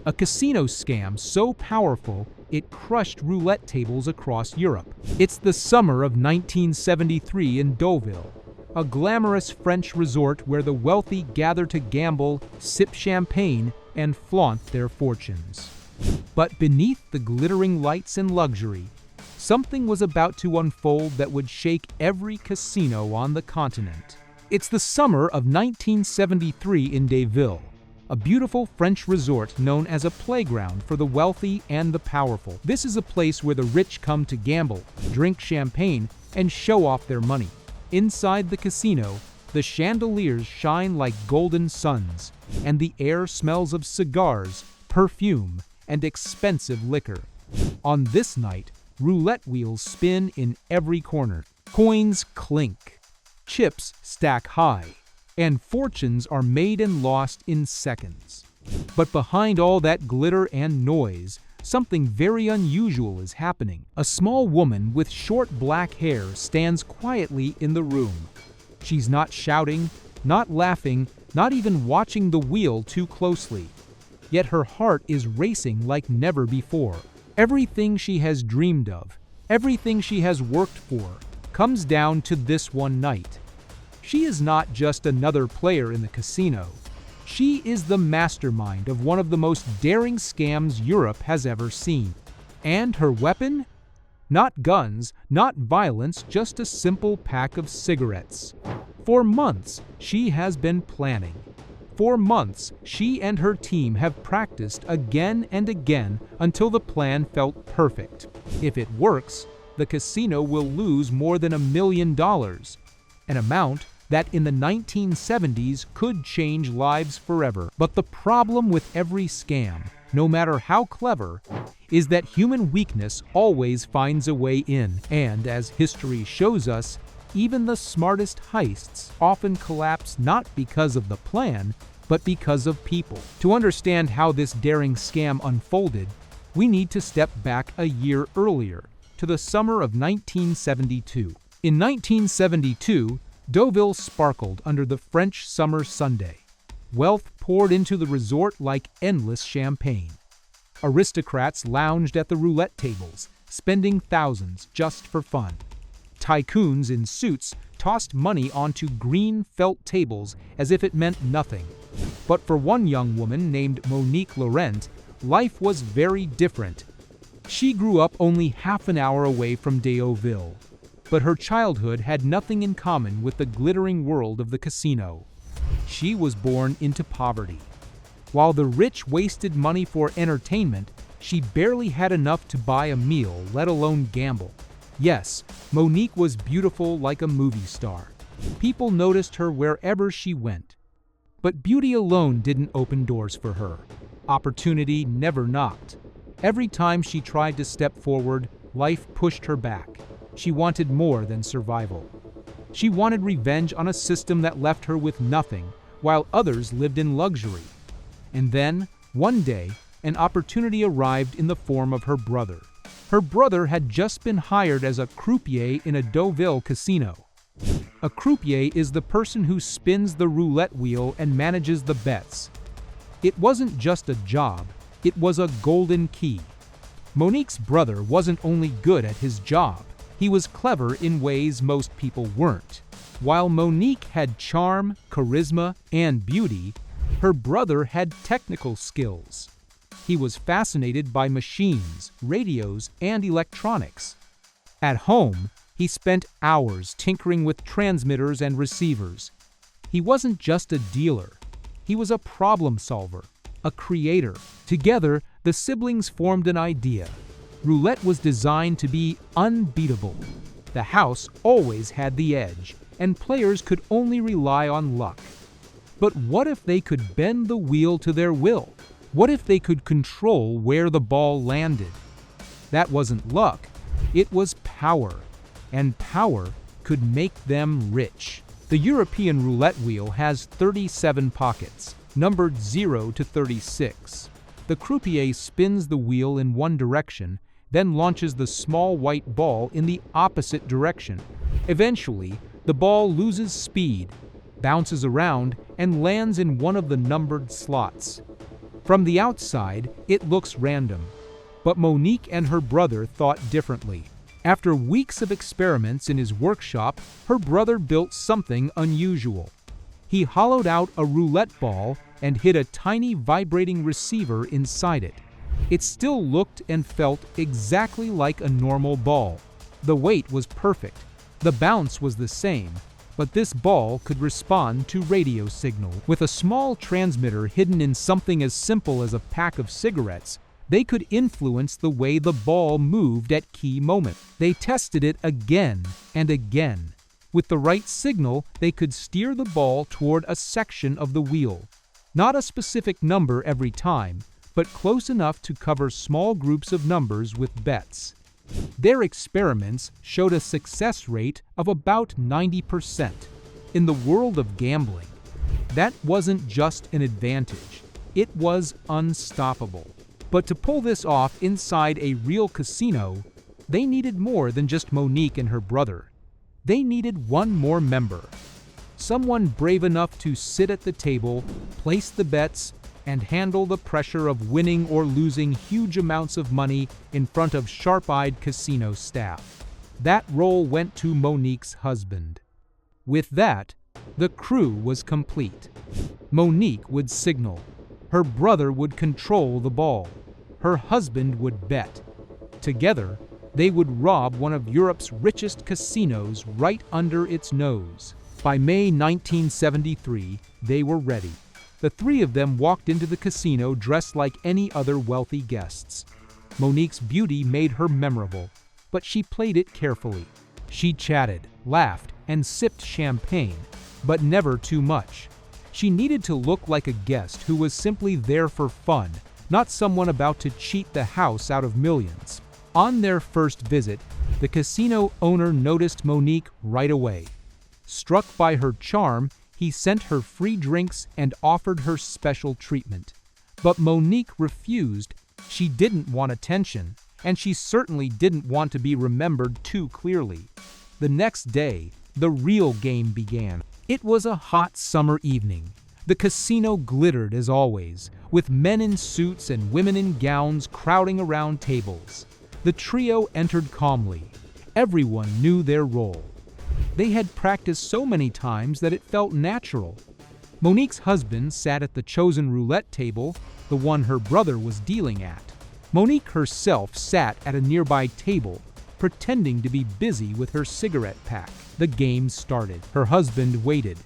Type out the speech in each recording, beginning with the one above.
a casino scam so powerful it crushed roulette tables across Europe. It's the summer of 1973 in Deauville, a glamorous French resort where the wealthy gather to gamble, sip champagne, and flaunt their fortunes. But beneath the glittering lights and luxury, something was about to unfold that would shake every casino on the continent. It's the summer of 1973 in Deauville, a beautiful French resort known as a playground for the wealthy and the powerful. This is a place where the rich come to gamble, drink champagne, and show off their money. Inside the casino, the chandeliers shine like golden suns, and the air smells of cigars, perfume, and expensive liquor. On this night, roulette wheels spin in every corner. Coins clink, chips stack high, and fortunes are made and lost in seconds. But behind all that glitter and noise, something very unusual is happening. A small woman with short black hair stands quietly in the room. She's not shouting, not laughing, not even watching the wheel too closely. Yet her heart is racing like never before. Everything she has dreamed of, everything she has worked for, comes down to this one night. She is not just another player in the casino. She is the mastermind of one of the most daring scams Europe has ever seen. And her weapon? Not guns, not violence, just a simple pack of cigarettes. For months, she has been planning. For months, she and her team have practiced again and again until the plan felt perfect. If it works, the casino will lose more than $1 million, an amount that in the 1970s could change lives forever. But the problem with every scam, no matter how clever, is that human weakness always finds a way in. And as history shows us, even the smartest heists often collapse not because of the plan, but because of people. To understand how this daring scam unfolded, we need to step back a year earlier, to the summer of 1972. In 1972, Deauville sparkled under the French summer Sunday. Wealth poured into the resort like endless champagne. Aristocrats lounged at the roulette tables, spending thousands just for fun. Tycoons in suits tossed money onto green felt tables as if it meant nothing. But for one young woman named Monique Laurent, life was very different. She grew up only half an hour away from Deauville, but her childhood had nothing in common with the glittering world of the casino. She was born into poverty. While the rich wasted money for entertainment, she barely had enough to buy a meal, let alone gamble. Yes, Monique was beautiful like a movie star. People noticed her wherever she went. But beauty alone didn't open doors for her. Opportunity never knocked. Every time she tried to step forward, life pushed her back. She wanted more than survival. She wanted revenge on a system that left her with nothing, while others lived in luxury. And then, one day, an opportunity arrived in the form of her brother. Her brother had just been hired as a croupier in a Deauville casino. A croupier is the person who spins the roulette wheel and manages the bets. It wasn't just a job, it was a golden key. Monique's brother wasn't only good at his job, he was clever in ways most people weren't. While Monique had charm, charisma, and beauty, her brother had technical skills. He was fascinated by machines, radios, and electronics. At home, he spent hours tinkering with transmitters and receivers. He wasn't just a dealer. He was a problem solver, a creator. Together, the siblings formed an idea. Roulette was designed to be unbeatable. The house always had the edge, and players could only rely on luck. But what if they could bend the wheel to their will? What if they could control where the ball landed? That wasn't luck, it was power. And power could make them rich. The European roulette wheel has 37 pockets, numbered 0 to 36. The croupier spins the wheel in one direction, then launches the small white ball in the opposite direction. Eventually, the ball loses speed, bounces around, and lands in one of the numbered slots. From the outside, it looks random, but Monique and her brother thought differently. After weeks of experiments in his workshop, her brother built something unusual. He hollowed out a roulette ball and hid a tiny vibrating receiver inside it. It still looked and felt exactly like a normal ball. The weight was perfect. The bounce was the same, but this ball could respond to radio signal. With a small transmitter hidden in something as simple as a pack of cigarettes, they could influence the way the ball moved at key moments. They tested it again and again. With the right signal, they could steer the ball toward a section of the wheel. Not a specific number every time, but close enough to cover small groups of numbers with bets. Their experiments showed a success rate of about 90%. In the world of gambling, that wasn't just an advantage, it was unstoppable. But to pull this off inside a real casino, they needed more than just Monique and her brother. They needed one more member. Someone brave enough to sit at the table, place the bets, and handle the pressure of winning or losing huge amounts of money in front of sharp-eyed casino staff. That role went to Monique's husband. With that, the crew was complete. Monique would signal. Her brother would control the ball. Her husband would bet. Together, they would rob one of Europe's richest casinos right under its nose. By May 1973, they were ready. The three of them walked into the casino dressed like any other wealthy guests. Monique's beauty made her memorable, but she played it carefully. She chatted, laughed, and sipped champagne, but never too much. She needed to look like a guest who was simply there for fun, not someone about to cheat the house out of millions. On their first visit, the casino owner noticed Monique right away. Struck by her charm, he sent her free drinks and offered her special treatment. But Monique refused. She didn't want attention, and she certainly didn't want to be remembered too clearly. The next day, the real game began. It was a hot summer evening. The casino glittered as always, with men in suits and women in gowns crowding around tables. The trio entered calmly. Everyone knew their role. They had practiced so many times that it felt natural. Monique's husband sat at the chosen roulette table, the one her brother was dealing at. Monique herself sat at a nearby table, pretending to be busy with her cigarette pack. The game started. Her husband waited.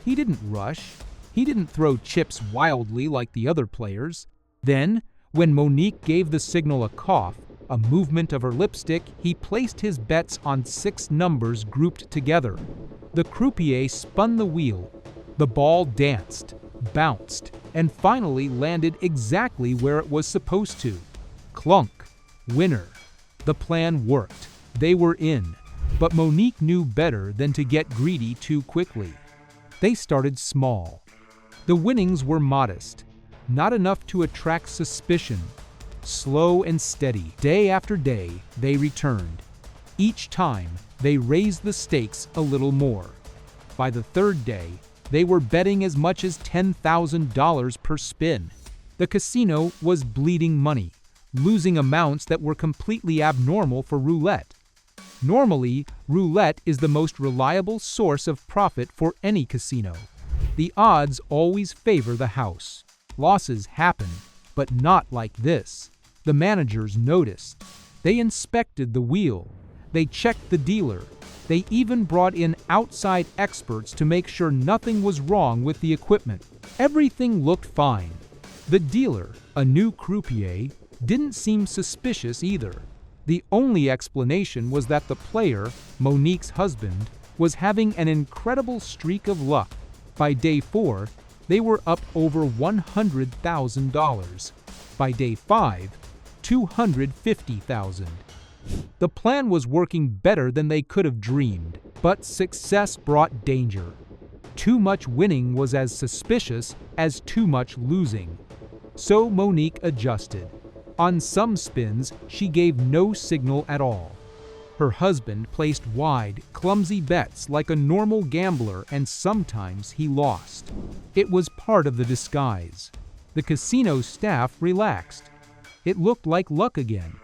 He didn't rush. He didn't throw chips wildly like the other players. Then, when Monique gave the signal a cough, a movement of her lipstick, he placed his bets on 6 numbers grouped together. The croupier spun the wheel. The ball danced, bounced, and finally landed exactly where it was supposed to. Clunk. Winner. The plan worked. They were in. But Monique knew better than to get greedy too quickly. They started small. The winnings were modest, not enough to attract suspicion. Slow and steady, day after day, they returned. Each time, they raised the stakes a little more. By the third day, they were betting as much as $10,000 per spin. The casino was bleeding money, losing amounts that were completely abnormal for roulette. Normally, roulette is the most reliable source of profit for any casino. The odds always favor the house. Losses happen, but not like this. The managers noticed. They inspected the wheel. They checked the dealer. They even brought in outside experts to make sure nothing was wrong with the equipment. Everything looked fine. The dealer, a new croupier, didn't seem suspicious either. The only explanation was that the player, Monique's husband, was having an incredible streak of luck. By day 4, they were up over $100,000. By day 5, $250,000. The plan was working better than they could have dreamed, but success brought danger. Too much winning was as suspicious as too much losing. So Monique adjusted. On some spins, she gave no signal at all. Her husband placed wide, clumsy bets like a normal gambler, and sometimes he lost. It was part of the disguise. The casino staff relaxed. It looked like luck again.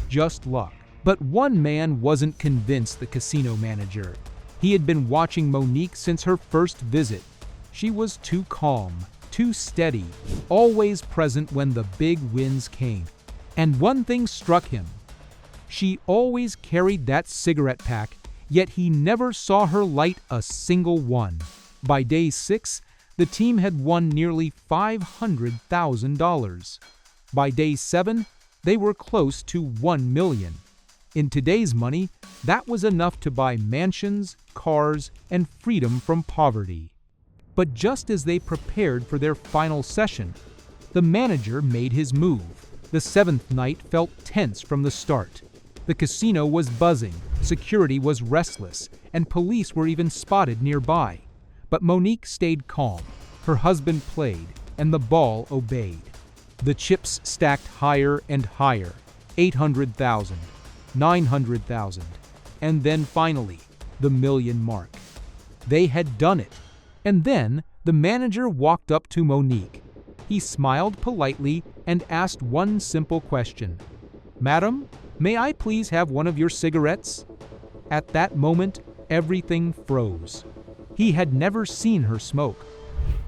Just luck. But one man wasn't convinced, the casino manager. He had been watching Monique since her first visit. She was too calm, too steady, always present when the big wins came. And one thing struck him. She always carried that cigarette pack, yet he never saw her light a single one. By day 6, the team had won nearly $500,000. By day 7, they were close to $1 million. In today's money, that was enough to buy mansions, cars, and freedom from poverty. But just as they prepared for their final session, the manager made his move. The 7th night felt tense from the start. The casino was buzzing, security was restless, and police were even spotted nearby. But Monique stayed calm. Her husband played, and the ball obeyed. The chips stacked higher and higher. 800,000, 900,000, and then finally, the million mark. They had done it. And then the manager walked up to Monique. He smiled politely and asked one simple question. "Madam, may I please have one of your cigarettes?" At that moment, everything froze. He had never seen her smoke.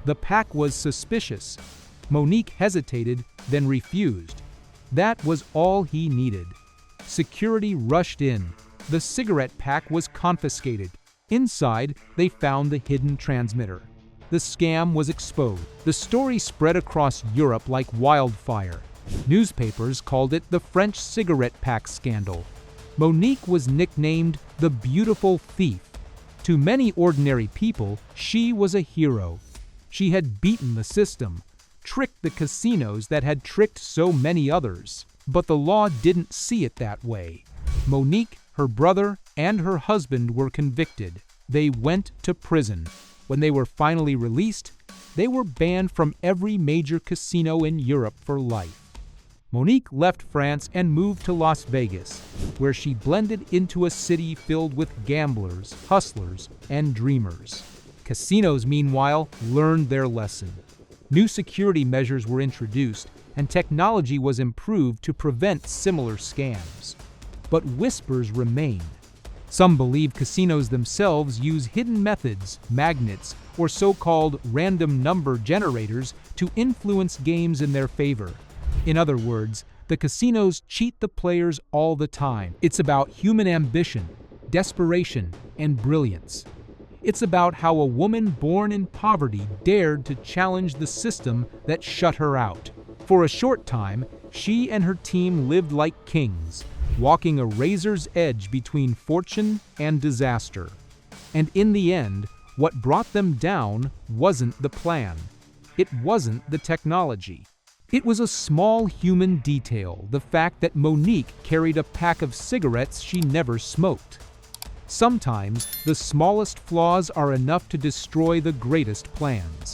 The pack was suspicious. Monique hesitated, then refused. That was all he needed. Security rushed in. The cigarette pack was confiscated. Inside, they found the hidden transmitter. The scam was exposed. The story spread across Europe like wildfire. Newspapers called it the French cigarette pack scandal. Monique was nicknamed the Beautiful Thief. To many ordinary people, she was a hero. She had beaten the system, tricked the casinos that had tricked so many others. But the law didn't see it that way. Monique, her brother, and her husband were convicted. They went to prison. When they were finally released, they were banned from every major casino in Europe for life. Monique left France and moved to Las Vegas, where she blended into a city filled with gamblers, hustlers, and dreamers. Casinos, meanwhile, learned their lesson. New security measures were introduced, and technology was improved to prevent similar scams. But whispers remain. Some believe casinos themselves use hidden methods, magnets, or so-called random number generators to influence games in their favor. In other words, the casinos cheat the players all the time. It's about human ambition, desperation, and brilliance. It's about how a woman born in poverty dared to challenge the system that shut her out. For a short time, she and her team lived like kings, walking a razor's edge between fortune and disaster. And in the end, what brought them down wasn't the plan. It wasn't the technology. It was a small human detail, the fact that Monique carried a pack of cigarettes she never smoked. Sometimes, the smallest flaws are enough to destroy the greatest plans.